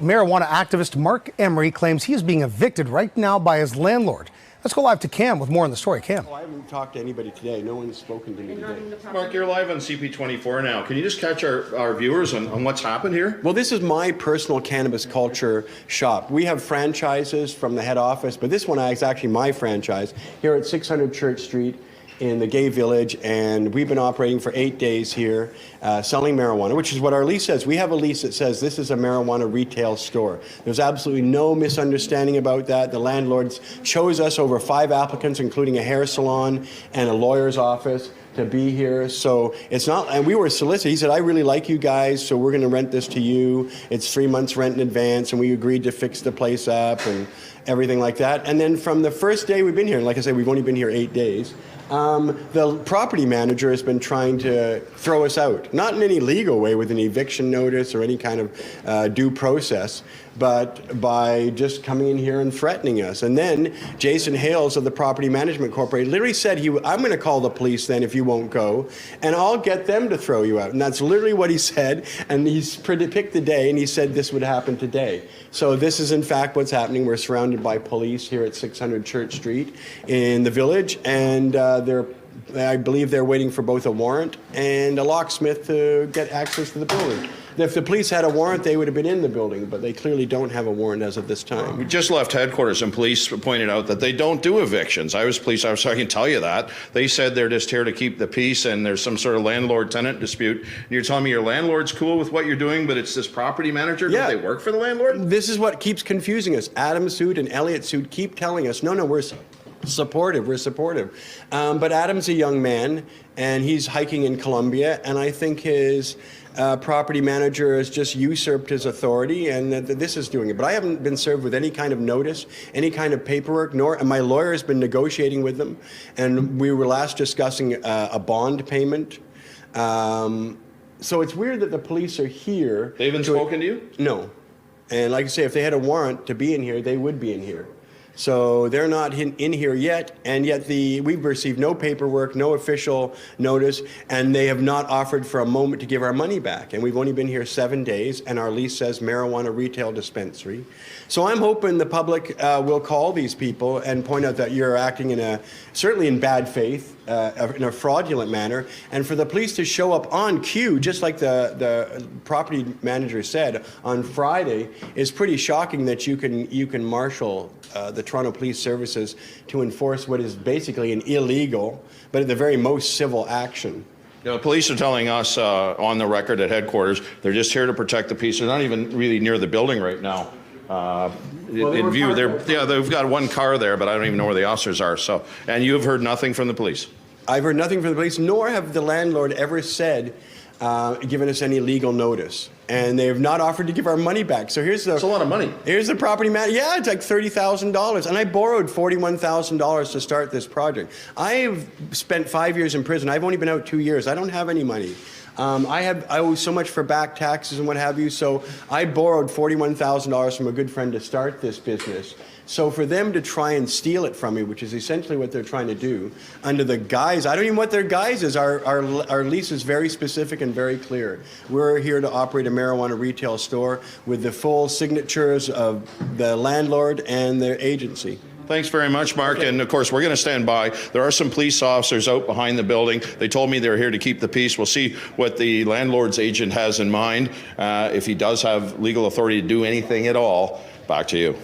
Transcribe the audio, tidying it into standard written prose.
Marijuana activist Marc Emery claims he is being evicted right now by his landlord. Let's go live to Cam with more on the story. Cam. Oh, I haven't talked to anybody today. No one's spoken to me today. Mark, you're live on CP24 now. Can you just catch our viewers on what's happened here? Well, this is my personal cannabis culture shop. We have franchises from the head office, but this one is actually my franchise here at 600 Church Street in the Gay Village, and we've been operating for 8 days here, selling marijuana, which is what our lease says. We have a lease that says this is a marijuana retail store. There's absolutely no misunderstanding about that. The landlords chose us over 5 applicants, including a hair salon and a lawyer's office, to be here. So it's not, and we were solicited. He said, I really like you guys, so we're going to rent this to you. It's 3 months rent in advance, and we agreed to fix the place up and everything like that. And then from the first day we've been here, and like I said, we've only been here 8 days, the property manager has been trying to throw us out. Not in any legal way with an eviction notice or any kind of due process, but by just coming in here and threatening us. And then Jason Hales of the Property Management Corporation literally said, I'm going to call the police then if you won't go, and I'll get them to throw you out. And that's literally what he said. And he's picked the day, and he said this would happen today. So this is in fact what's happening. We're surrounded by police here at 600 Church Street in the village, and I believe they're waiting for both a warrant and a locksmith to get access to the building. If the police had a warrant, they would have been in the building, but they clearly don't have a warrant as of this time. We just left headquarters, and police pointed out that they don't do evictions. I was police officer, I can tell you that. They said they're just here to keep the peace, and there's some sort of landlord-tenant dispute. And you're telling me your landlord's cool with what you're doing, but it's this property manager? Yeah. Do they work for the landlord? This is what keeps confusing us. Adam Sood and Elliot Sood keep telling us, no, we're supportive, but Adam's a young man, and he's hiking in Colombia, and I think his property manager has just usurped his authority, and this is doing it. But I haven't been served with any kind of notice, any kind of paperwork, and my lawyer has been negotiating with them, and we were last discussing a bond payment. So it's weird that the police are here. They haven't spoken to you? No. And like I say, if they had a warrant to be in here, they would be in here. So they're not in here yet, and yet we've received no paperwork, no official notice, and they have not offered for a moment to give our money back. And we've only been here 7 days, and our lease says marijuana retail dispensary. So I'm hoping the public will call these people and point out that you're acting certainly in bad faith, in a fraudulent manner, and for the police to show up on cue, just like the property manager said on Friday, is pretty shocking that you can marshal the Toronto Police Services to enforce what is basically an illegal, but at the very most civil action. You know, police are telling us on the record at headquarters, they're just here to protect the peace. They're not even really near the building right now. In view, they've got one car there, but I don't even know where the officers are. So, and you've heard nothing from the police? I've heard nothing from the police, nor have the landlord ever said, given us any legal notice. And they have not offered to give our money back. So here's That's a lot of money. Here's the property man. Yeah, it's like $30,000. And I borrowed $41,000 to start this project. I've spent 5 years in prison. I've only been out 2 years. I don't have any money. I owe so much for back taxes and what have you, so I borrowed $41,000 from a good friend to start this business. So for them to try and steal it from me, which is essentially what they're trying to do, under the guise, I don't even know what their guise is. Our lease is very specific and very clear. We're here to operate a marijuana retail store with the full signatures of the landlord and their agency. Thanks very much, Mark. Okay. And of course, we're going to stand by. There are some police officers out behind the building. They told me they're here to keep the peace. We'll see what the landlord's agent has in mind. If he does have legal authority to do anything at all. Back to you.